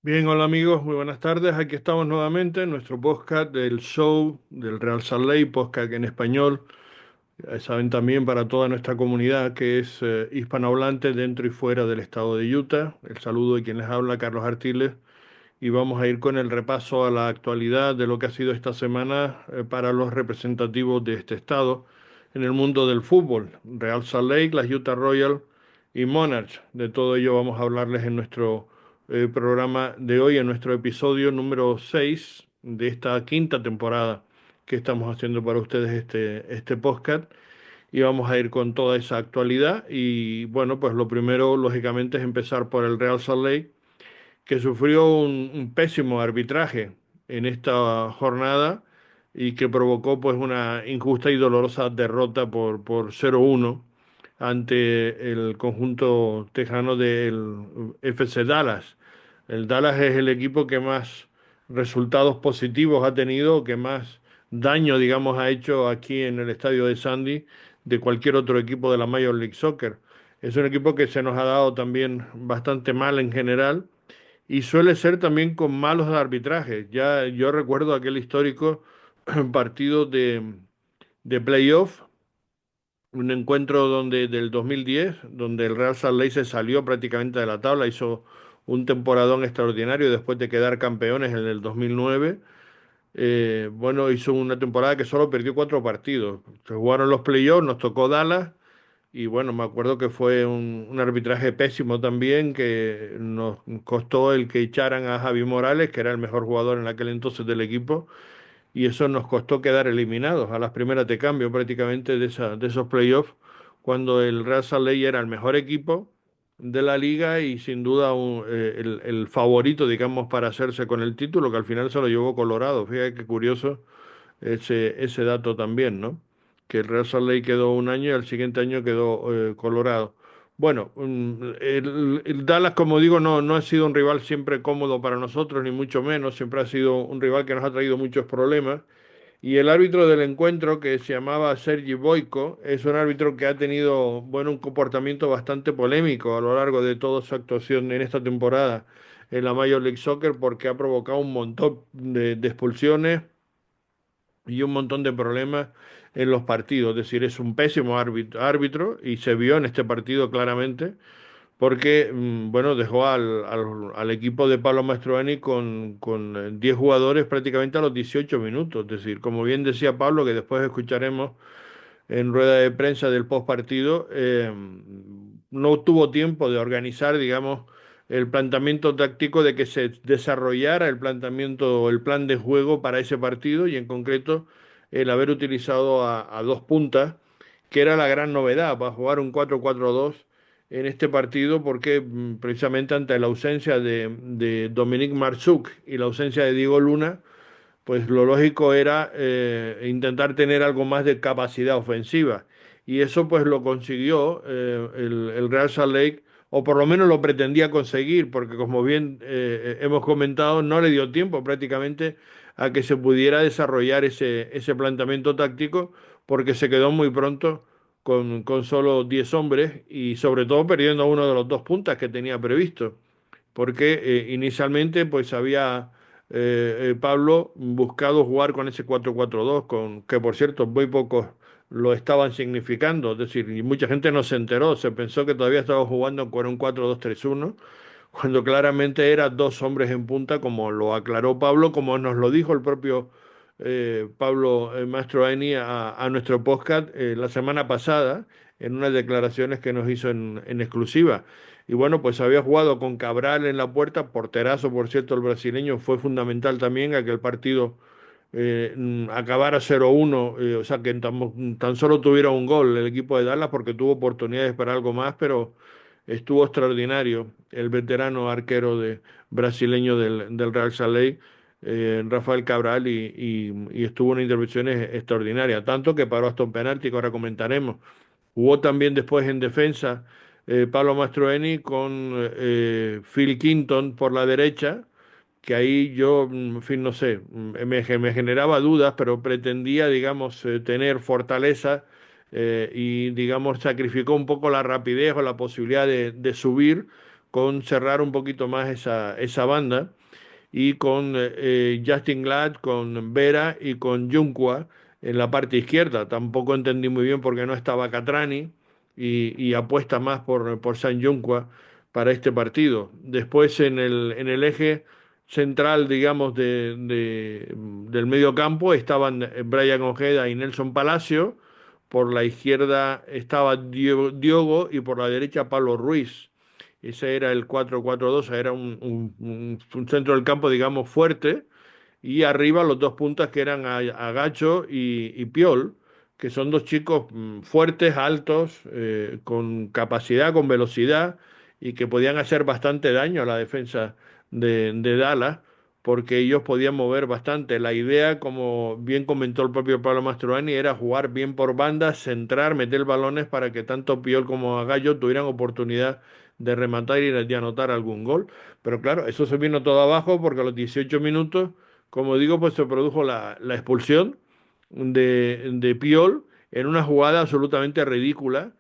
Bien, hola amigos, muy buenas tardes. Aquí estamos nuevamente en nuestro podcast del show del Real Salt Lake, podcast en español. Saben también para toda nuestra comunidad que es hispanohablante dentro y fuera del estado de Utah. El saludo de quien les habla, Carlos Artiles, y vamos a ir con el repaso a la actualidad de lo que ha sido esta semana para los representativos de este estado en el mundo del fútbol. Real Salt Lake, las Utah Royals y Monarchs. De todo ello vamos a hablarles en nuestro programa de hoy, en nuestro episodio número 6 de esta quinta temporada que estamos haciendo para ustedes este podcast. Y vamos a ir con toda esa actualidad. Y bueno, pues lo primero, lógicamente, es empezar por el Real Salt Lake, que sufrió un pésimo arbitraje en esta jornada y que provocó pues una injusta y dolorosa derrota por 0-1 ante el conjunto tejano del FC Dallas. El Dallas es el equipo que más resultados positivos ha tenido, que más daño, digamos, ha hecho aquí en el estadio de Sandy de cualquier otro equipo de la Major League Soccer. Es un equipo que se nos ha dado también bastante mal en general y suele ser también con malos arbitrajes. Ya yo recuerdo aquel histórico partido de playoff, un encuentro del 2010, donde el Real Salt Lake se salió prácticamente de la tabla, hizo un temporadón extraordinario después de quedar campeones en el 2009. Bueno, hizo una temporada que solo perdió 4 partidos. Se jugaron los playoffs, nos tocó Dallas y bueno, me acuerdo que fue un arbitraje pésimo también, que nos costó el que echaran a Javi Morales, que era el mejor jugador en aquel entonces del equipo, y eso nos costó quedar eliminados a las primeras de cambio prácticamente de esos playoffs, cuando el Real Salt Lake era el mejor equipo de la liga y sin duda el favorito, digamos, para hacerse con el título, que al final se lo llevó Colorado. Fíjate qué curioso ese dato también, ¿no? Que el Real Salt Lake quedó un año y al siguiente año quedó Colorado. Bueno, el Dallas, como digo, no ha sido un rival siempre cómodo para nosotros, ni mucho menos. Siempre ha sido un rival que nos ha traído muchos problemas. Y el árbitro del encuentro, que se llamaba Sergi Boyko, es un árbitro que ha tenido, bueno, un comportamiento bastante polémico a lo largo de toda su actuación en esta temporada en la Major League Soccer, porque ha provocado un montón de expulsiones y un montón de problemas en los partidos. Es decir, es un pésimo árbitro y se vio en este partido claramente porque, bueno, dejó al equipo de Pablo Mastroeni con 10 jugadores prácticamente a los 18 minutos. Es decir, como bien decía Pablo, que después escucharemos en rueda de prensa del postpartido, no tuvo tiempo de organizar, digamos, el planteamiento táctico, de que se desarrollara el planteamiento o el plan de juego para ese partido y en concreto el haber utilizado a dos puntas, que era la gran novedad para jugar un 4-4-2 en este partido, porque precisamente ante la ausencia de Dominic Marchuk y la ausencia de Diego Luna, pues lo lógico era intentar tener algo más de capacidad ofensiva. Y eso pues lo consiguió el Real Salt Lake, o por lo menos lo pretendía conseguir, porque como bien hemos comentado, no le dio tiempo prácticamente a que se pudiera desarrollar ese planteamiento táctico, porque se quedó muy pronto con solo 10 hombres y sobre todo perdiendo a uno de los dos puntas que tenía previsto, porque inicialmente pues había Pablo buscado jugar con ese 4-4-2, que por cierto muy pocos lo estaban significando, es decir, y mucha gente no se enteró, se pensó que todavía estaba jugando con un 4-2-3-1, cuando claramente era dos hombres en punta, como lo aclaró Pablo, como nos lo dijo el propio Pablo Mastroeni a nuestro podcast la semana pasada, en unas declaraciones que nos hizo en exclusiva. Y bueno, pues había jugado con Cabral en la puerta, porterazo, por cierto, el brasileño, fue fundamental también a que el partido acabara 0-1, o sea, que tan solo tuviera un gol el equipo de Dallas, porque tuvo oportunidades para algo más, pero estuvo extraordinario el veterano arquero brasileño del Real Salt Lake, Rafael Cabral, y estuvo en intervenciones extraordinarias, tanto que paró hasta un penalti que ahora comentaremos. Jugó también después en defensa Pablo Mastroeni con Phil Quinton por la derecha, que ahí yo, en fin, no sé, me generaba dudas, pero pretendía, digamos, tener fortaleza y, digamos, sacrificó un poco la rapidez o la posibilidad de subir con cerrar un poquito más esa banda y con Justin Glad, con Vera y con Junqua en la parte izquierda. Tampoco entendí muy bien por qué no estaba Catrani y apuesta más por San Junqua para este partido. Después en el eje central, digamos, del medio campo estaban Brian Ojeda y Nelson Palacio. Por la izquierda estaba Diogo y por la derecha Pablo Ruiz. Ese era el 4-4-2, era un centro del campo, digamos, fuerte, y arriba los dos puntas que eran Agacho y Piol, que son dos chicos fuertes, altos, con capacidad, con velocidad, y que podían hacer bastante daño a la defensa de Dallas, porque ellos podían mover bastante. La idea, como bien comentó el propio Pablo Mastroeni, era jugar bien por banda, centrar, meter balones para que tanto Piol como Agallo tuvieran oportunidad de rematar y de anotar algún gol. Pero claro, eso se vino todo abajo porque a los 18 minutos, como digo, pues se produjo la expulsión de Piol en una jugada absolutamente ridícula,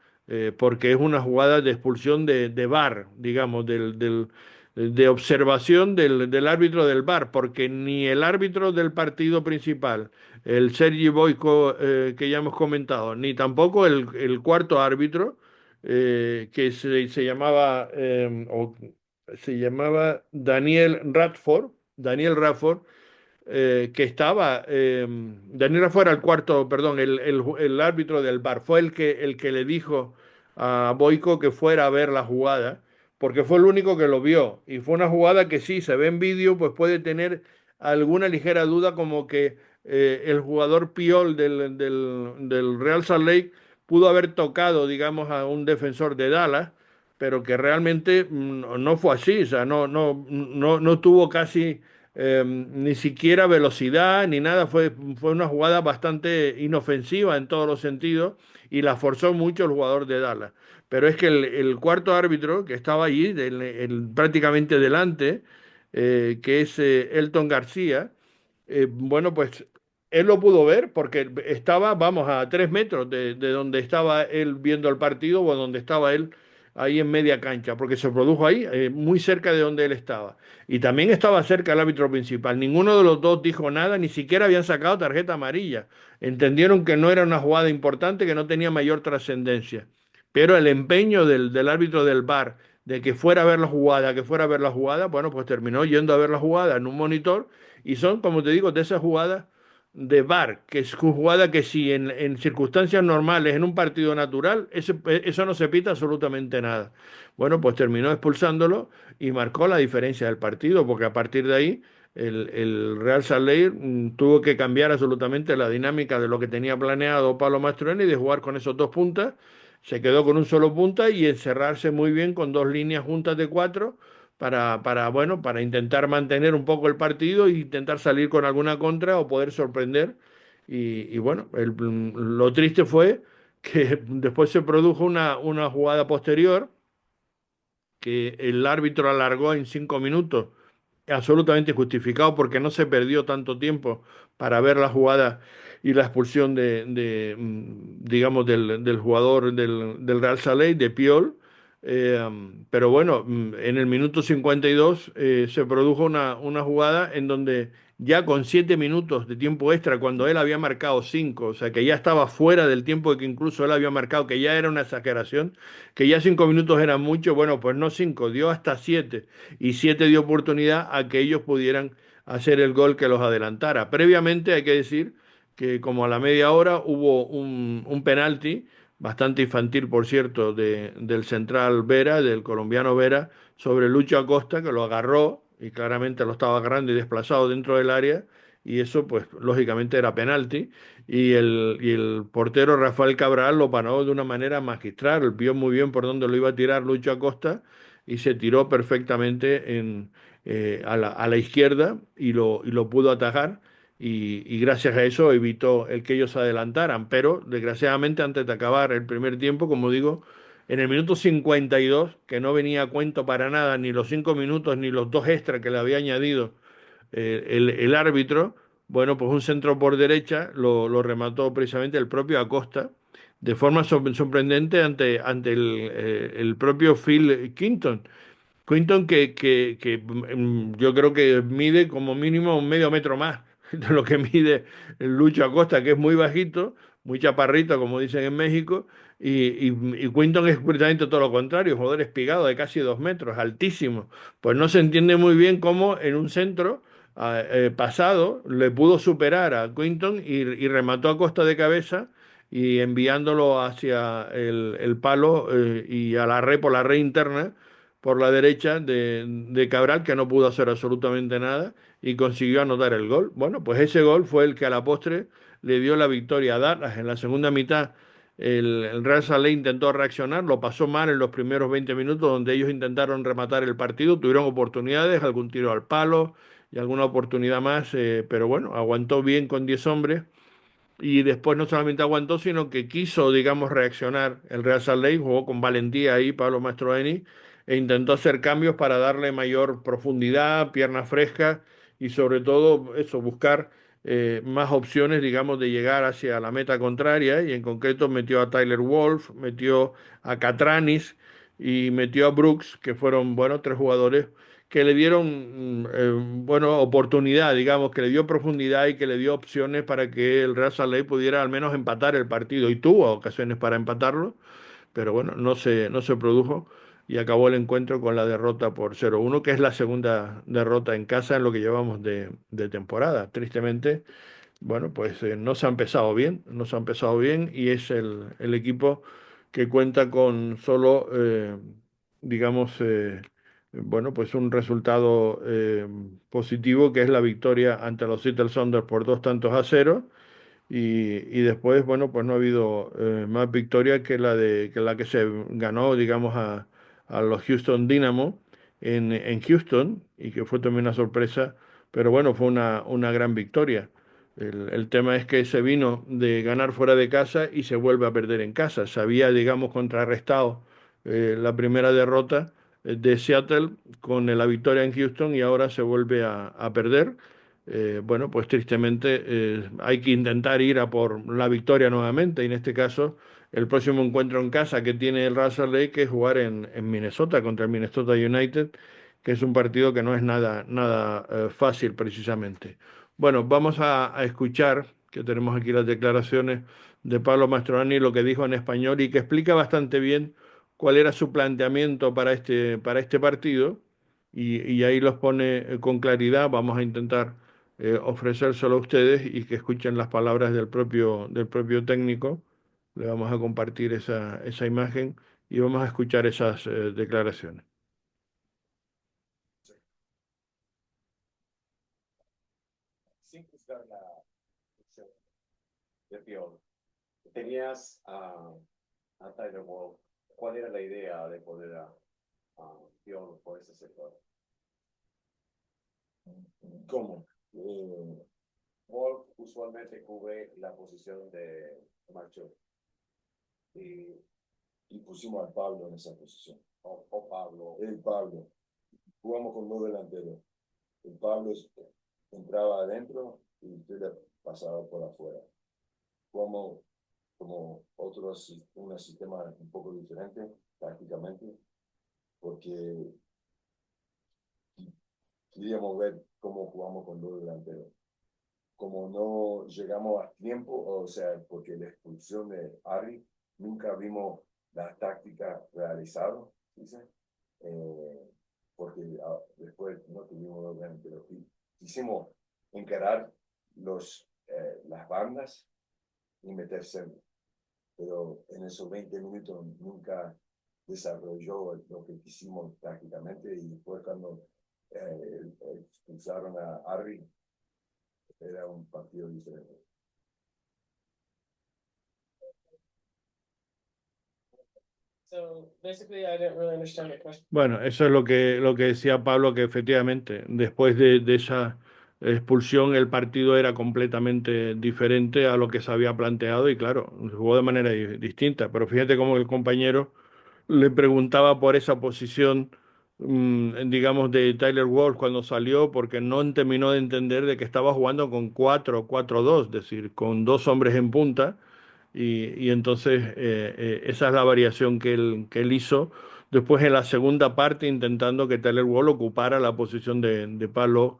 porque es una jugada de expulsión de VAR, digamos, de observación del árbitro del VAR, porque ni el árbitro del partido principal, el Sergi Boico, que ya hemos comentado, ni tampoco el cuarto árbitro, que se llamaba Daniel Radford, que estaba, Daniel fuera el cuarto, perdón, el árbitro del VAR, fue el que le dijo a Boico que fuera a ver la jugada, porque fue el único que lo vio, y fue una jugada que sí, se ve en vídeo, pues puede tener alguna ligera duda como que el jugador Piol del Real Salt Lake pudo haber tocado, digamos, a un defensor de Dallas, pero que realmente no fue así, o sea, no tuvo casi ni siquiera velocidad ni nada, fue una jugada bastante inofensiva en todos los sentidos y la forzó mucho el jugador de Dallas. Pero es que el cuarto árbitro que estaba allí, prácticamente delante, que es Elton García, bueno, pues él lo pudo ver porque estaba, vamos, a 3 metros de donde estaba él viendo el partido o donde estaba él ahí en media cancha, porque se produjo ahí, muy cerca de donde él estaba. Y también estaba cerca el árbitro principal. Ninguno de los dos dijo nada, ni siquiera habían sacado tarjeta amarilla. Entendieron que no era una jugada importante, que no tenía mayor trascendencia. Pero el empeño del árbitro del VAR de que fuera a ver la jugada, que fuera a ver la jugada, bueno, pues terminó yendo a ver la jugada en un monitor y son, como te digo, de esas jugadas de VAR, que es una jugada que si en circunstancias normales, en un partido natural, eso no se pita absolutamente nada. Bueno, pues terminó expulsándolo y marcó la diferencia del partido, porque a partir de ahí el Real Salt Lake tuvo que cambiar absolutamente la dinámica de lo que tenía planeado Pablo Mastroeni de jugar con esos dos puntas. Se quedó con un solo punta y encerrarse muy bien con dos líneas juntas de cuatro bueno, para intentar mantener un poco el partido e intentar salir con alguna contra o poder sorprender. Y bueno, lo triste fue que después se produjo una jugada posterior que el árbitro alargó en 5 minutos, absolutamente justificado porque no se perdió tanto tiempo para ver la jugada y la expulsión digamos, del jugador del Real Salé, de Piol. Pero bueno, en el minuto 52 se produjo una jugada en donde ya con 7 minutos de tiempo extra, cuando él había marcado 5, o sea que ya estaba fuera del tiempo que incluso él había marcado, que ya era una exageración, que ya 5 minutos eran mucho, bueno, pues no 5, dio hasta 7 y 7 dio oportunidad a que ellos pudieran hacer el gol que los adelantara. Previamente hay que decir que como a la media hora hubo un penalti, bastante infantil por cierto, del central Vera, del colombiano Vera, sobre Lucho Acosta, que lo agarró y claramente lo estaba agarrando y desplazado dentro del área, y eso pues lógicamente era penalti, y el portero Rafael Cabral lo paró de una manera magistral, vio muy bien por dónde lo iba a tirar Lucho Acosta y se tiró perfectamente a la izquierda y lo pudo atajar. Y gracias a eso evitó el que ellos se adelantaran. Pero desgraciadamente antes de acabar el primer tiempo, como digo, en el minuto 52, que no venía a cuento para nada, ni los 5 minutos ni los dos extras que le había añadido el árbitro, bueno, pues un centro por derecha lo remató precisamente el propio Acosta, de forma sorprendente ante el propio Phil Quinton, Quinton que yo creo que mide como mínimo un medio metro más de lo que mide el Lucho Acosta, que es muy bajito, muy chaparrito, como dicen en México, y Quinton es precisamente todo lo contrario, un jugador espigado de casi 2 metros, altísimo. Pues no se entiende muy bien cómo en un centro pasado le pudo superar a Quinton y remató a Costa de cabeza y enviándolo hacia el palo y a la red por la red interna por la derecha de Cabral, que no pudo hacer absolutamente nada y consiguió anotar el gol. Bueno, pues ese gol fue el que a la postre le dio la victoria a Dallas. En la segunda mitad, el Real Salé intentó reaccionar, lo pasó mal en los primeros 20 minutos, donde ellos intentaron rematar el partido, tuvieron oportunidades, algún tiro al palo y alguna oportunidad más, pero bueno, aguantó bien con 10 hombres y después no solamente aguantó, sino que quiso, digamos, reaccionar. El Real Salt Lake jugó con valentía ahí, Pablo Mastroeni, e intentó hacer cambios para darle mayor profundidad, piernas frescas y sobre todo eso, buscar más opciones, digamos, de llegar hacia la meta contraria. Y en concreto metió a Tyler Wolf, metió a Catranis y metió a Brooks, que fueron, bueno, tres jugadores que le dieron bueno, oportunidad, digamos, que le dio profundidad y que le dio opciones para que el Real Salt Lake pudiera al menos empatar el partido. Y tuvo ocasiones para empatarlo, pero bueno, no se produjo y acabó el encuentro con la derrota por 0-1, que es la segunda derrota en casa en lo que llevamos de temporada. Tristemente, bueno, pues no se ha empezado bien, no se ha empezado bien y es el equipo que cuenta con solo, digamos, bueno, pues un resultado positivo que es la victoria ante los Seattle Sounders por 2 tantos a 0 y después, bueno, pues no ha habido más victoria que la que se ganó, digamos, a los Houston Dynamo en Houston y que fue también una sorpresa, pero bueno, fue una gran victoria. El tema es que se vino de ganar fuera de casa y se vuelve a perder en casa. Se había, digamos, contrarrestado la primera derrota de Seattle con la victoria en Houston y ahora se vuelve a perder. Bueno, pues tristemente hay que intentar ir a por la victoria nuevamente. Y en este caso, el próximo encuentro en casa que tiene el Russell Lake que es jugar en Minnesota contra el Minnesota United, que es un partido que no es nada fácil precisamente. Bueno, vamos a escuchar, que tenemos aquí las declaraciones de Pablo Mastroeni, lo que dijo en español y que explica bastante bien cuál era su planteamiento para este partido. Y ahí los pone con claridad. Vamos a intentar ofrecérselo a ustedes y que escuchen las palabras del propio técnico. Le vamos a compartir esa imagen y vamos a escuchar esas declaraciones. Sin juzgar la acción de Pior, tenías a Tyler Wolf. ¿Cuál era la idea de poner a Pior por ese sector? ¿Cómo? Wolf usualmente cubre la posición de Macho Y, y pusimos al Pablo en esa posición. o Pablo. El Pablo. Jugamos con dos delanteros. El Pablo entraba adentro y usted le pasaba por afuera. Jugamos como un sistema un poco diferente tácticamente porque queríamos ver cómo jugamos con dos delanteros. Como no llegamos a tiempo, o sea, porque la expulsión de Ari, nunca vimos la táctica realizada, ¿dice? Porque después no tuvimos bien, pero quisimos encarar las bandas y meter centro. Pero en esos 20 minutos nunca desarrolló lo que quisimos tácticamente y después cuando expulsaron a Ari, era un partido diferente. So basically, I didn't really understand the question. Bueno, eso es lo que decía Pablo, que efectivamente después de esa expulsión el partido era completamente diferente a lo que se había planteado y claro, jugó de manera distinta. Pero fíjate cómo el compañero le preguntaba por esa posición, digamos, de Tyler Wolf cuando salió, porque no terminó de entender de que estaba jugando con 4-4-2, es decir, con dos hombres en punta y entonces esa es la variación que él hizo, después en la segunda parte intentando que Tyler Wall ocupara la posición de Pablo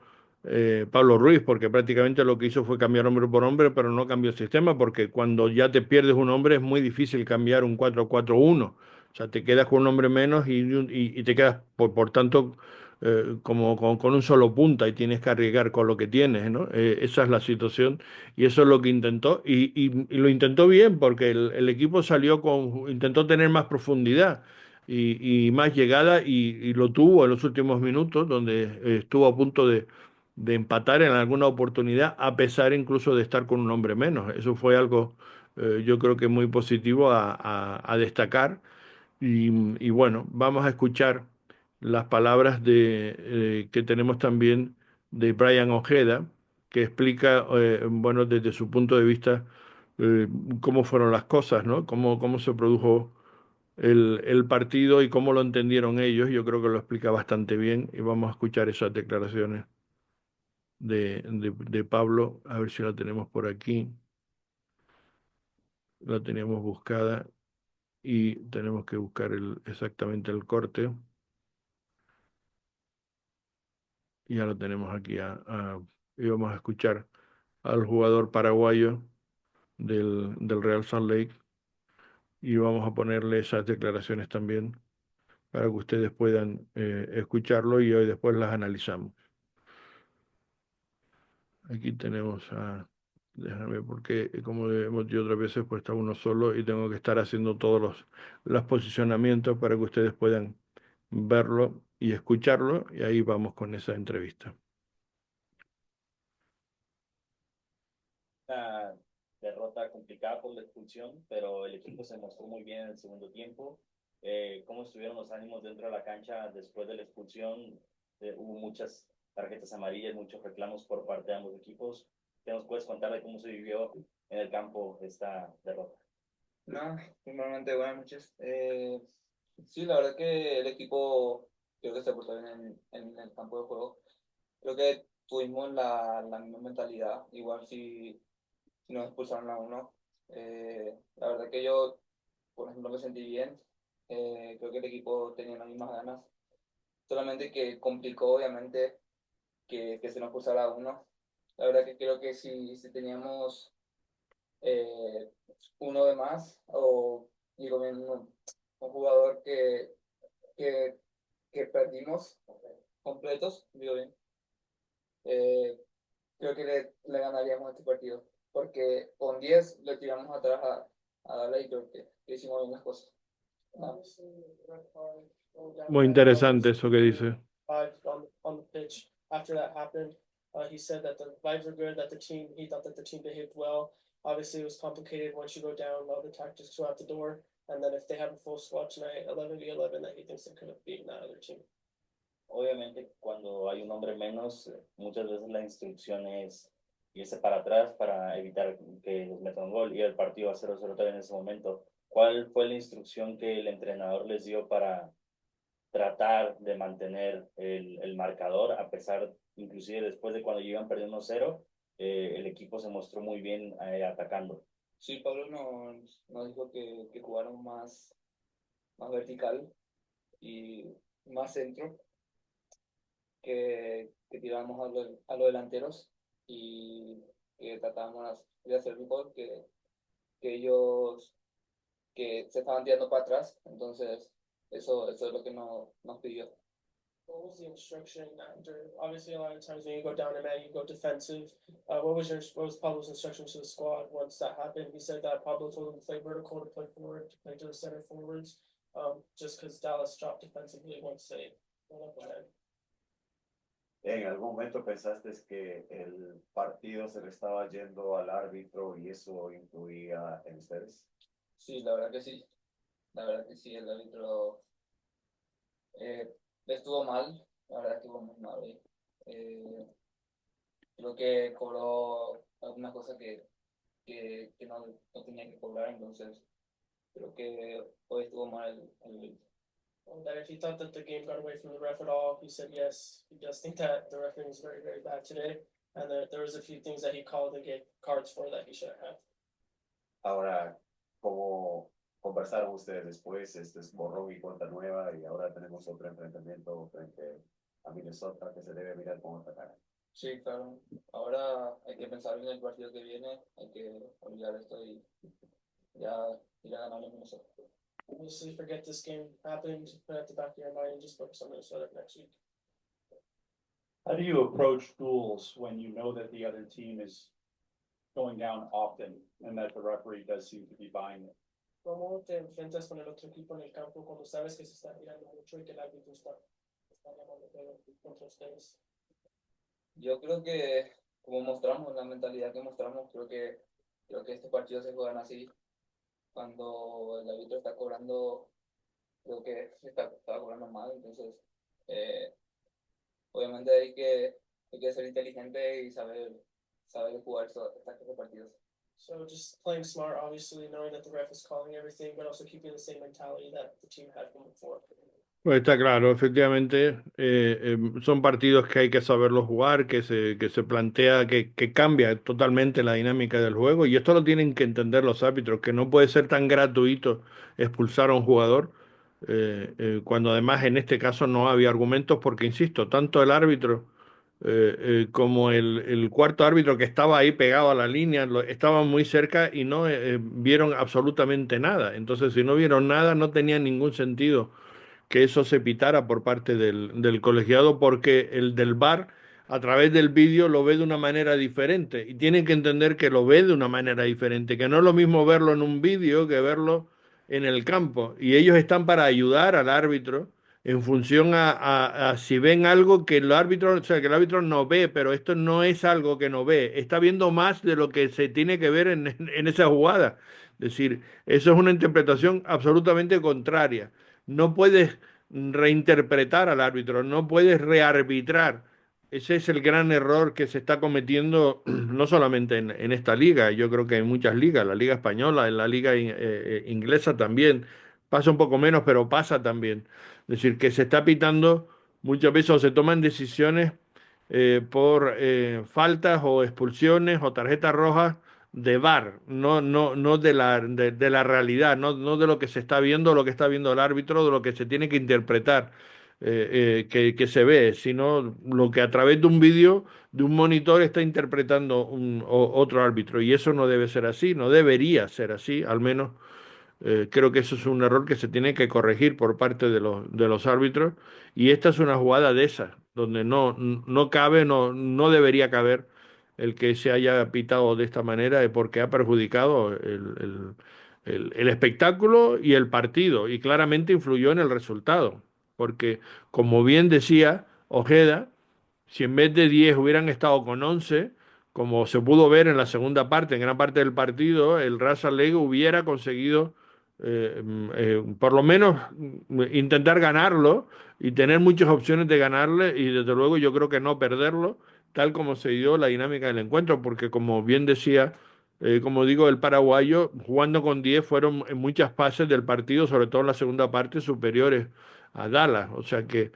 Ruiz, porque prácticamente lo que hizo fue cambiar hombre por hombre, pero no cambió el sistema, porque cuando ya te pierdes un hombre es muy difícil cambiar un 4-4-1. O sea, te quedas con un hombre menos y te quedas, por tanto, como con un solo punta y tienes que arriesgar con lo que tienes, ¿no? Esa es la situación y eso es lo que intentó y lo intentó bien porque el equipo salió intentó tener más profundidad y más llegada y lo tuvo en los últimos minutos donde estuvo a punto de empatar en alguna oportunidad a pesar incluso de estar con un hombre menos. Eso fue algo yo creo que muy positivo a destacar y bueno, vamos a escuchar las palabras que tenemos también de Brian Ojeda, que explica, bueno, desde su punto de vista, eh, cómo fueron las cosas, ¿no? Cómo se produjo el partido y cómo lo entendieron ellos. Yo creo que lo explica bastante bien y vamos a escuchar esas declaraciones de Pablo, a ver si la tenemos por aquí. La teníamos buscada y tenemos que buscar exactamente el corte. Y ya lo tenemos aquí. Y vamos a escuchar al jugador paraguayo del Real Salt Lake y vamos a ponerle esas declaraciones también para que ustedes puedan escucharlo y hoy después las analizamos. Aquí tenemos déjame porque como hemos dicho otras veces, pues está uno solo y tengo que estar haciendo todos los posicionamientos para que ustedes puedan verlo y escucharlo y ahí vamos con esa entrevista. Una derrota complicada por la expulsión, pero el equipo se mostró muy bien en el segundo tiempo. ¿Cómo estuvieron los ánimos dentro de la cancha después de la expulsión? Hubo muchas tarjetas amarillas, muchos reclamos por parte de ambos equipos. ¿Qué nos puedes contar de cómo se vivió en el campo esta derrota? No, normalmente buenas noches. Sí, la verdad que el equipo creo que se portó bien en el campo de juego. Creo que tuvimos la misma mentalidad, igual si nos expulsaron a uno. La verdad que yo, por ejemplo, me sentí bien. Creo que el equipo tenía las mismas ganas. Solamente que complicó, obviamente, que se nos expulsara a uno. La verdad que creo que si teníamos eh, uno de más o digo bien, un jugador que, que perdimos completos, digo bien, eh, creo que le ganaríamos este partido, porque con 10 le tiramos atrás a Dallas y creo que hicimos bien las cosas. No. Muy interesante eso que dice. Vibes on the pitch after that happened. He said that the vibes were good, that he thought that the team behaved well. Obviously, it was complicated once you go down, all the tactics go out the door. And then if they have a full squad tonight, 11v11, that he thinks they could have beaten that other team. Obviamente, cuando hay un hombre menos, muchas veces la instrucción es irse para atrás para evitar que les metan un gol y el partido a 0-0 todavía en ese momento. ¿Cuál fue la instrucción que el entrenador les dio para tratar de mantener el marcador, a pesar, inclusive después de cuando iban perdiendo 0, el equipo se mostró muy bien atacando? Sí, Pablo nos dijo que jugaron más vertical y más centro, que tiramos a los delanteros y que tratábamos de hacer un gol, que ellos que se estaban tirando para atrás, entonces eso es lo que nos pidió. What was the instruction after? Obviously, a lot of times when you go down a man, you go defensive. What was Pablo's instruction to the squad once that happened? He said that Pablo told him to play vertical, to play forward, to play to the center forwards, just because Dallas dropped defensively once they went up ahead. ¿En algún momento pensaste que el partido se le estaba yendo al árbitro y eso influía en ustedes? Sí, la verdad que sí. La verdad que sí, el árbitro estuvo mal, la verdad que estuvo muy mal. Creo que cobró algunas cosas que no tenía que cobrar, entonces creo que hoy estuvo mal el That if he thought that the game got away from the ref at all, he said yes. He does think that the refereeing is very, very bad today, and there was a few things that he called and gave cards for that he shouldn't have. Ahora, como conversaron ustedes después, este es borrón y cuenta nueva y ahora tenemos otro enfrentamiento frente a Minnesota que se debe mirar con otra cara. Sí, claro. Ahora hay que pensar en el partido que viene, hay que olvidar esto y ya ir a ganar en Minnesota. Obviously, forget this game happened, put it at the back of your mind, and just focus on Minnesota next week. How do you approach duels when you know that the other team is going down often and that the referee does seem to be buying it? ¿Cómo te enfrentas con el otro equipo en el campo cuando sabes que se está tirando mucho y que el árbitro está llamando todo contra ustedes? Yo creo que como mostramos, la mentalidad que mostramos, creo que este partido se juegan así. Cuando el árbitro está cobrando, creo que estaba cobrando mal, entonces obviamente hay que ser inteligente y saber jugar estos partidos. So just playing smart, obviously, knowing that the ref is calling everything, but also keeping the same mentality that the team had from before. Pues está claro, efectivamente, son partidos que hay que saberlos jugar, que se plantea, que cambia totalmente la dinámica del juego, y esto lo tienen que entender los árbitros, que no puede ser tan gratuito expulsar a un jugador, cuando además en este caso no había argumentos, porque insisto, tanto el árbitro como el cuarto árbitro que estaba ahí pegado a la línea, estaban muy cerca y no vieron absolutamente nada. Entonces, si no vieron nada, no tenía ningún sentido que eso se pitara por parte del colegiado, porque el del VAR a través del vídeo lo ve de una manera diferente y tienen que entender que lo ve de una manera diferente, que no es lo mismo verlo en un vídeo que verlo en el campo, y ellos están para ayudar al árbitro en función a si ven algo que el árbitro, o sea, que el árbitro no ve, pero esto no es algo que no ve, está viendo más de lo que se tiene que ver en esa jugada. Es decir, eso es una interpretación absolutamente contraria. No puedes reinterpretar al árbitro, no puedes rearbitrar. Ese es el gran error que se está cometiendo no solamente en esta liga, yo creo que en muchas ligas, la liga española, en la liga inglesa también, pasa un poco menos, pero pasa también. Es decir, que se está pitando muchas veces o se toman decisiones por faltas o expulsiones o tarjetas rojas de VAR, no de la realidad, no de lo que se está viendo, lo que está viendo el árbitro, de lo que se tiene que interpretar, que se ve, sino lo que a través de un vídeo, de un monitor, está interpretando otro árbitro. Y eso no debe ser así, no debería ser así, al menos creo que eso es un error que se tiene que corregir por parte de los árbitros. Y esta es una jugada de esas, donde no cabe, no debería caber el que se haya pitado de esta manera, porque ha perjudicado el espectáculo y el partido, y claramente influyó en el resultado. Porque, como bien decía Ojeda, si en vez de 10 hubieran estado con 11, como se pudo ver en la segunda parte, en gran parte del partido, el Real Salt Lake hubiera conseguido por lo menos intentar ganarlo y tener muchas opciones de ganarle, y desde luego yo creo que no perderlo, tal como se dio la dinámica del encuentro, porque como bien decía, como digo, el paraguayo jugando con 10 fueron en muchas fases del partido, sobre todo en la segunda parte, superiores a Dallas, o sea que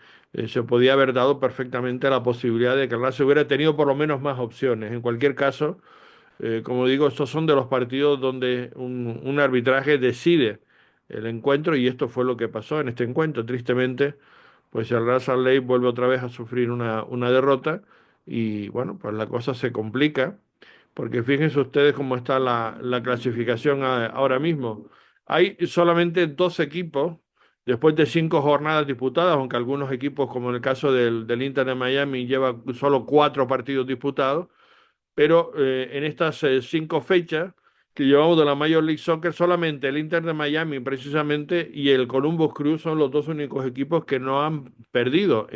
se podía haber dado perfectamente la posibilidad de que el Lazio hubiera tenido por lo menos más opciones. En cualquier caso, como digo, estos son de los partidos donde un arbitraje decide el encuentro, y esto fue lo que pasó en este encuentro. Tristemente, pues el Real Salt Lake vuelve otra vez a sufrir una derrota, y bueno, pues la cosa se complica, porque fíjense ustedes cómo está la clasificación ahora mismo. Hay solamente dos equipos después de 5 jornadas disputadas, aunque algunos equipos, como en el caso del Inter de Miami, lleva solo 4 partidos disputados, pero en estas 5 fechas que llevamos de la Major League Soccer, solamente el Inter de Miami precisamente y el Columbus Crew son los dos únicos equipos que no han perdido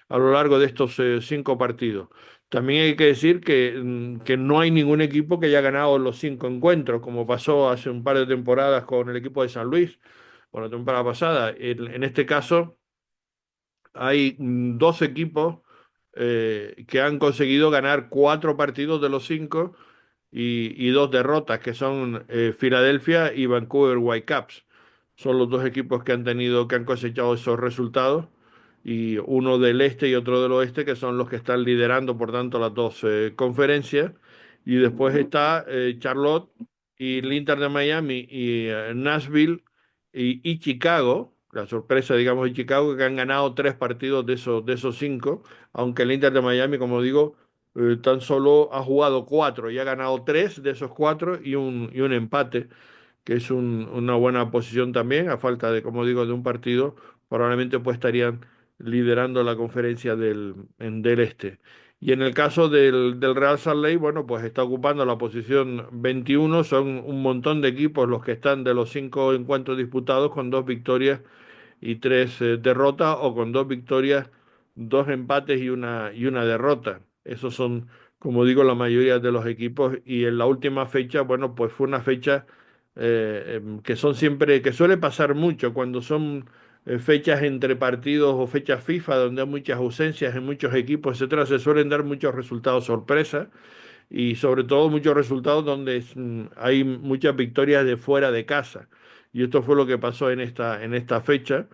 a lo largo de estos 5 partidos. También hay que decir que no hay ningún equipo que haya ganado los 5 encuentros, como pasó hace un par de temporadas con el equipo de San Luis, o la temporada pasada. En este caso hay dos equipos que han conseguido ganar 4 partidos de los 5, y 2 derrotas, que son Filadelfia y Vancouver Whitecaps. Son los dos equipos que han cosechado esos resultados, y uno del este y otro del oeste, que son los que están liderando, por tanto, las dos conferencias. Y después está Charlotte, y el Inter de Miami y Nashville y Chicago, la sorpresa, digamos, de Chicago, que han ganado 3 partidos de esos 5, aunque el Inter de Miami, como digo, tan solo ha jugado 4 y ha ganado 3 de esos 4 y un empate, que es una buena posición también, a falta de, como digo, de un partido, probablemente pues estarían liderando la conferencia del Este. Y en el caso del Real Salt Lake, bueno, pues está ocupando la posición 21, son un montón de equipos los que están de los 5 encuentros disputados con 2 victorias y 3 derrotas, o con 2 victorias, 2 empates y una derrota. Esos son, como digo, la mayoría de los equipos. Y en la última fecha, bueno, pues fue una fecha que son siempre, que suele pasar mucho cuando son fechas entre partidos o fechas FIFA, donde hay muchas ausencias en muchos equipos, etcétera, se suelen dar muchos resultados sorpresa y sobre todo muchos resultados donde hay muchas victorias de fuera de casa. Y esto fue lo que pasó en esta fecha,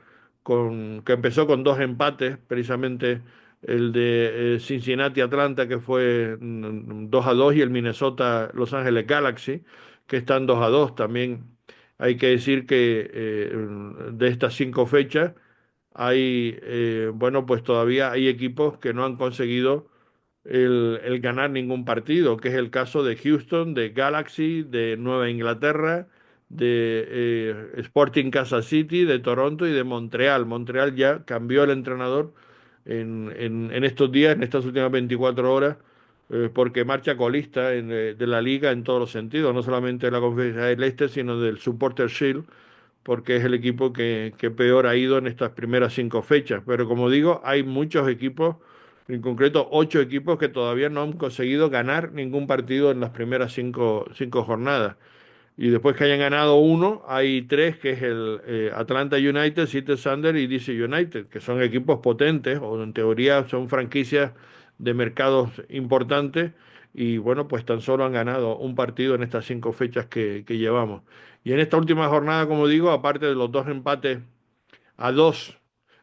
que empezó con 2 empates, precisamente el de Cincinnati-Atlanta, que fue 2-2, y el Minnesota-Los Ángeles Galaxy, que están 2-2. También hay que decir que de estas 5 fechas hay, bueno, pues todavía hay equipos que no han conseguido el ganar ningún partido, que es el caso de Houston, de Galaxy, de Nueva Inglaterra, de Sporting Kansas City, de Toronto y de Montreal. Montreal ya cambió el entrenador en estos días, en estas últimas 24 horas, porque marcha colista de la liga en todos los sentidos, no solamente de la Conferencia del Este, sino del Supporter Shield, porque es el equipo que peor ha ido en estas primeras 5 fechas. Pero como digo, hay muchos equipos, en concreto 8 equipos, que todavía no han conseguido ganar ningún partido en las primeras cinco jornadas. Y después que hayan ganado uno, hay 3, que es el Atlanta United, Seattle Sounders y DC United, que son equipos potentes, o en teoría son franquicias de mercados importantes, y bueno, pues tan solo han ganado un partido en estas 5 fechas que llevamos. Y en esta última jornada, como digo, aparte de los 2 empates a 2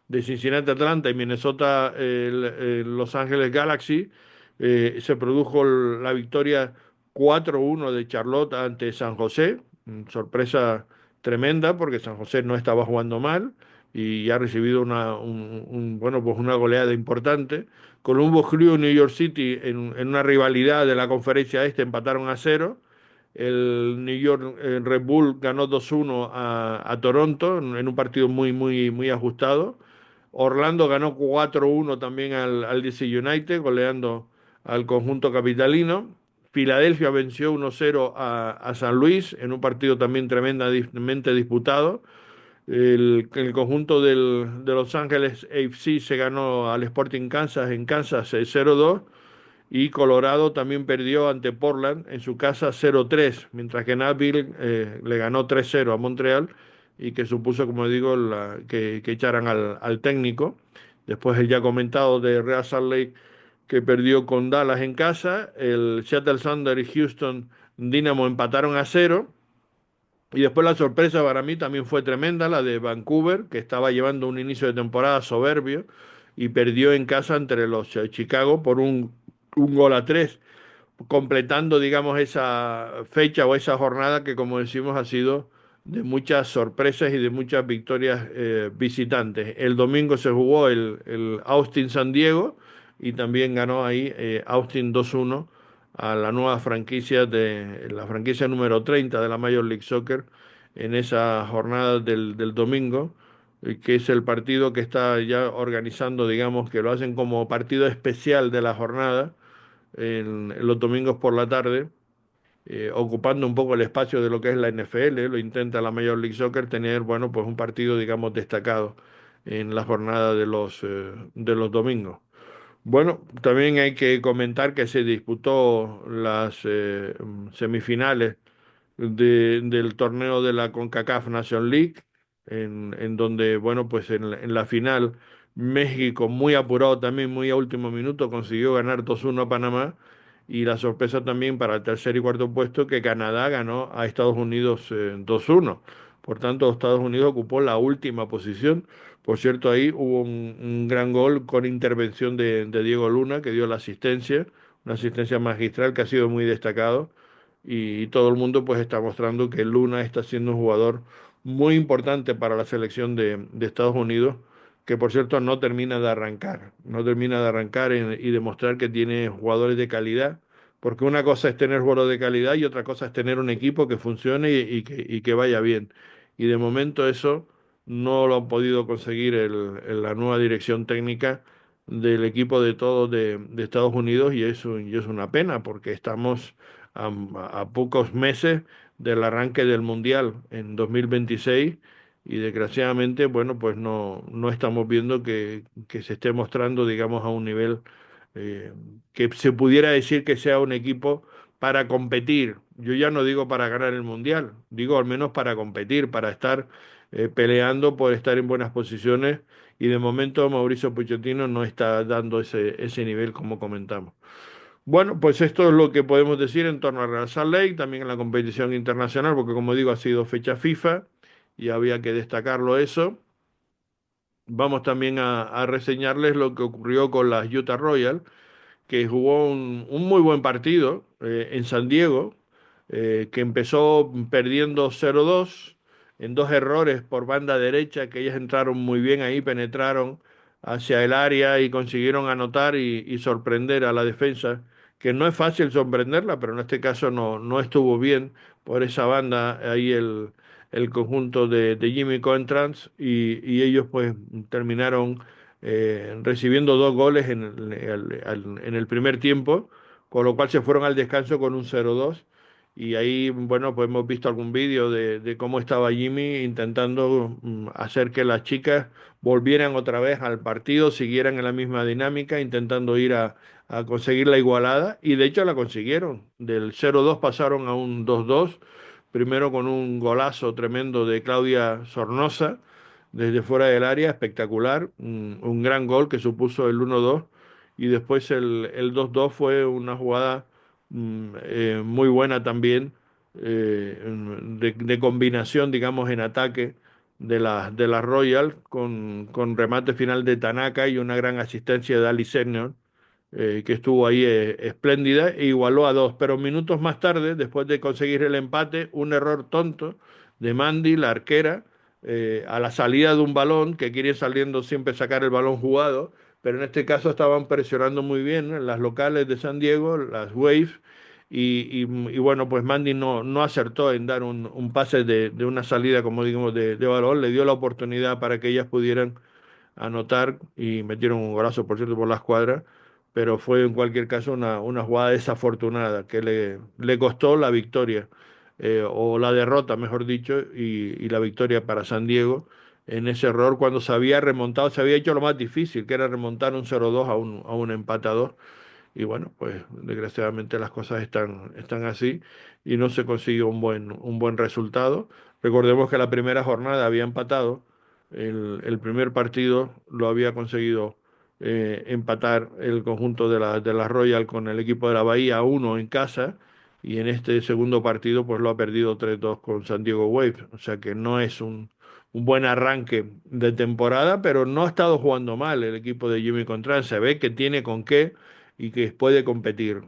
de Cincinnati Atlanta y Minnesota Los Ángeles Galaxy, se produjo la victoria 4-1 de Charlotte ante San José. Sorpresa tremenda, porque San José no estaba jugando mal y ha recibido bueno, pues una goleada importante. Columbus Crew y New York City, en una rivalidad de la conferencia este, empataron a 0. El New York Red Bull ganó 2-1 a Toronto en un partido muy, muy, muy ajustado. Orlando ganó 4-1 también al DC United, goleando al conjunto capitalino. Filadelfia venció 1-0 a San Luis en un partido también tremendamente disputado. El conjunto de Los Ángeles AFC se ganó al Sporting Kansas en Kansas 0-2, y Colorado también perdió ante Portland en su casa 0-3, mientras que Nashville le ganó 3-0 a Montreal, y que supuso, como digo, que echaran al técnico. Después el ya comentado de Real Salt Lake, que perdió con Dallas en casa. El Seattle Sounders y Houston Dynamo empataron a 0. Y después la sorpresa para mí también fue tremenda, la de Vancouver, que estaba llevando un inicio de temporada soberbio y perdió en casa entre los Chicago por un gol a 3, completando, digamos, esa fecha o esa jornada que, como decimos, ha sido de muchas sorpresas y de muchas victorias visitantes. El domingo se jugó el Austin San Diego, y también ganó ahí Austin 2-1 a la nueva franquicia, de la franquicia número 30 de la Major League Soccer, en esa jornada del domingo, que es el partido que está ya organizando, digamos, que lo hacen como partido especial de la jornada en los domingos por la tarde, ocupando un poco el espacio de lo que es la NFL. Lo intenta la Major League Soccer tener, bueno, pues un partido, digamos, destacado en la jornada de los domingos. Bueno, también hay que comentar que se disputó las semifinales del torneo de la CONCACAF Nation League, en donde, bueno, pues en la final México, muy apurado también, muy a último minuto, consiguió ganar 2-1 a Panamá, y la sorpresa también para el tercer y cuarto puesto, que Canadá ganó a Estados Unidos 2-1. Por tanto, Estados Unidos ocupó la última posición. Por cierto, ahí hubo un gran gol con intervención de Diego Luna, que dio la asistencia, una asistencia magistral, que ha sido muy destacado y todo el mundo pues está mostrando que Luna está siendo un jugador muy importante para la selección de Estados Unidos, que por cierto no termina de arrancar, no termina de arrancar y demostrar que tiene jugadores de calidad, porque una cosa es tener jugadores de calidad y otra cosa es tener un equipo que funcione y que vaya bien. Y de momento eso no lo han podido conseguir la nueva dirección técnica del equipo de todos de Estados Unidos y es una pena porque estamos a pocos meses del arranque del Mundial en 2026 y desgraciadamente, bueno, pues no estamos viendo que se esté mostrando, digamos, a un nivel eh, que se pudiera decir que sea un equipo para competir. Yo ya no digo para ganar el Mundial, digo al menos para competir, para estar peleando por estar en buenas posiciones y de momento Mauricio Pochettino no está dando ese nivel como comentamos. Bueno, pues esto es lo que podemos decir en torno a Real Salt Lake, también en la competición internacional, porque como digo, ha sido fecha FIFA y había que destacarlo eso. Vamos también a reseñarles lo que ocurrió con las Utah Royals, que jugó un muy buen partido en San Diego, que empezó perdiendo 0-2 en dos errores por banda derecha, que ellas entraron muy bien ahí, penetraron hacia el área y consiguieron anotar y sorprender a la defensa, que no es fácil sorprenderla, pero en este caso no estuvo bien por esa banda ahí el conjunto de Jimmy Contrans y ellos pues terminaron recibiendo dos goles en el primer tiempo, con lo cual se fueron al descanso con un 0-2. Y ahí, bueno, pues hemos visto algún vídeo de cómo estaba Jimmy intentando hacer que las chicas volvieran otra vez al partido, siguieran en la misma dinámica, intentando ir a conseguir la igualada. Y de hecho la consiguieron. Del 0-2 pasaron a un 2-2, primero con un golazo tremendo de Claudia Sornosa desde fuera del área, espectacular, un gran gol que supuso el 1-2 y después el 2-2 fue una jugada muy buena también de combinación, digamos, en ataque de la Royal con remate final de Tanaka y una gran asistencia de Ali Senior que estuvo ahí espléndida e igualó a dos, pero minutos más tarde, después de conseguir el empate, un error tonto de Mandy, la arquera, a la salida de un balón, que quiere saliendo siempre sacar el balón jugado, pero en este caso estaban presionando muy bien las locales de San Diego, las Waves, y bueno, pues Mandy no acertó en dar un pase de una salida, como digamos, de balón, le dio la oportunidad para que ellas pudieran anotar y metieron un golazo, por cierto, por la escuadra, pero fue en cualquier caso una jugada desafortunada que le costó la victoria, o la derrota, mejor dicho, y la victoria para San Diego en ese error cuando se había remontado, se había hecho lo más difícil, que era remontar un 0-2 a un empatador. Y bueno, pues desgraciadamente las cosas están así y no se consiguió un buen resultado. Recordemos que la primera jornada había empatado, el primer partido lo había conseguido empatar el conjunto de la Royal con el equipo de la Bahía a uno en casa y en este segundo partido pues lo ha perdido 3-2 con San Diego Wave. O sea que no es un buen arranque de temporada, pero no ha estado jugando mal el equipo de Jimmy Contreras. Se ve que tiene con qué y que puede competir.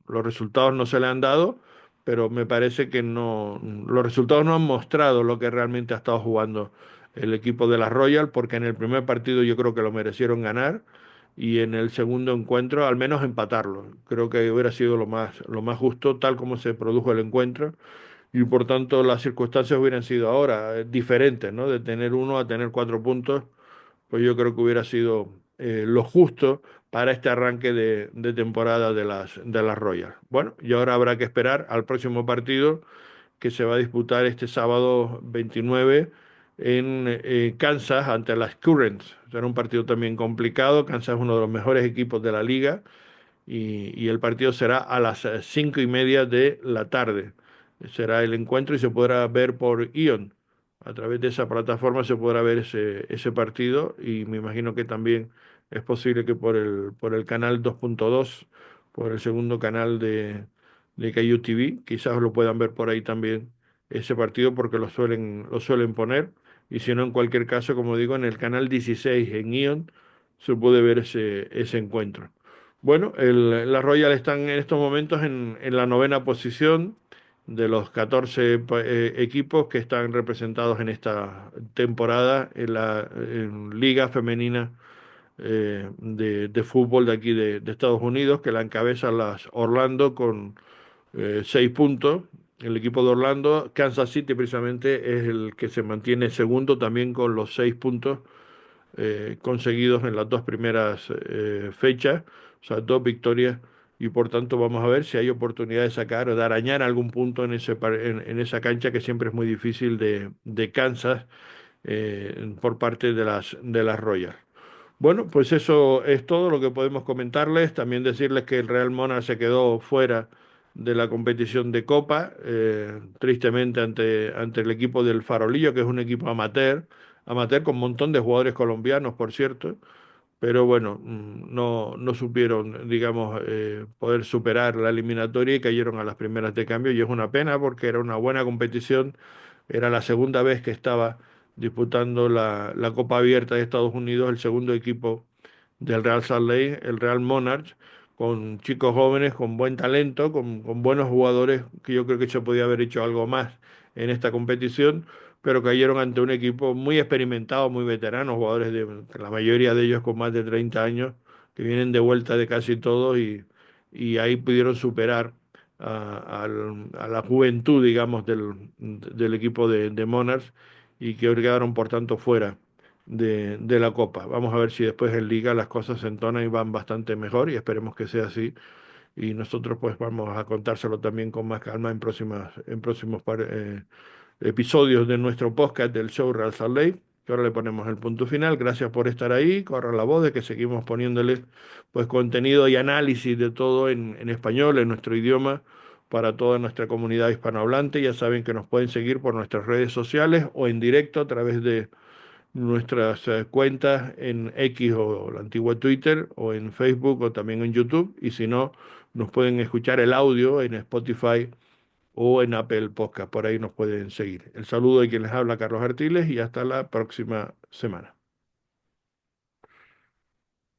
Los resultados no se le han dado, pero me parece que los resultados no han mostrado lo que realmente ha estado jugando el equipo de la Royal, porque en el primer partido yo creo que lo merecieron ganar y en el segundo encuentro al menos empatarlo. Creo que hubiera sido lo más justo tal como se produjo el encuentro y por tanto las circunstancias hubieran sido ahora diferentes, ¿no? De tener uno a tener 4 puntos pues yo creo que hubiera sido lo justo para este arranque de temporada de las Royals. Bueno, y ahora habrá que esperar al próximo partido que se va a disputar este sábado 29 en Kansas ante las Currents. Será un partido también complicado. Kansas es uno de los mejores equipos de la liga y el partido será a las 5:30 de la tarde. Será el encuentro y se podrá ver por Ion. A través de esa plataforma se podrá ver ese partido y me imagino que también es posible que por el canal 2.2, por el segundo canal de Cayu TV, quizás lo puedan ver por ahí también ese partido porque lo suelen poner. Y si no, en cualquier caso, como digo, en el canal 16 en Ion se puede ver ese encuentro. Bueno, las Royals están en estos momentos en la novena posición, de los 14 equipos que están representados en esta temporada en Liga Femenina de fútbol de aquí de Estados Unidos, que la encabezan las Orlando con 6 puntos. El equipo de Orlando, Kansas City precisamente es el que se mantiene segundo también con los 6 puntos conseguidos en las dos primeras fechas, o sea, 2 victorias, y por tanto vamos a ver si hay oportunidad de sacar o de arañar algún punto en esa cancha que siempre es muy difícil de Kansas por parte de las Royals. Bueno, pues eso es todo lo que podemos comentarles. También decirles que el Real Mona se quedó fuera de la competición de Copa, tristemente ante el equipo del Farolillo, que es un equipo amateur con un montón de jugadores colombianos, por cierto, pero bueno, no supieron, digamos, poder superar la eliminatoria y cayeron a las primeras de cambio, y es una pena porque era una buena competición, era la segunda vez que estaba disputando la Copa Abierta de Estados Unidos, el segundo equipo del Real Salt Lake, el Real Monarchs, con chicos jóvenes, con buen talento, con buenos jugadores, que yo creo que se podía haber hecho algo más en esta competición, pero cayeron ante un equipo muy experimentado, muy veterano, jugadores la mayoría de ellos con más de 30 años, que vienen de vuelta de casi todo y ahí pudieron superar a la juventud, digamos, del equipo de Monarchs y que quedaron por tanto fuera de la Copa. Vamos a ver si después en Liga las cosas se entonan y van bastante mejor y esperemos que sea así. Y nosotros pues vamos a contárselo también con más calma en próximos episodios de nuestro podcast del show Real Salt Lake, que ahora le ponemos el punto final. Gracias por estar ahí, corra la voz de que seguimos poniéndole pues contenido y análisis de todo en español, en nuestro idioma, para toda nuestra comunidad hispanohablante. Ya saben que nos pueden seguir por nuestras redes sociales o en directo a través de nuestras cuentas en X o la antigua Twitter o en Facebook o también en YouTube. Y si no, nos pueden escuchar el audio en Spotify o en Apple Podcast. Por ahí nos pueden seguir. El saludo de quien les habla, Carlos Artiles, y hasta la próxima semana.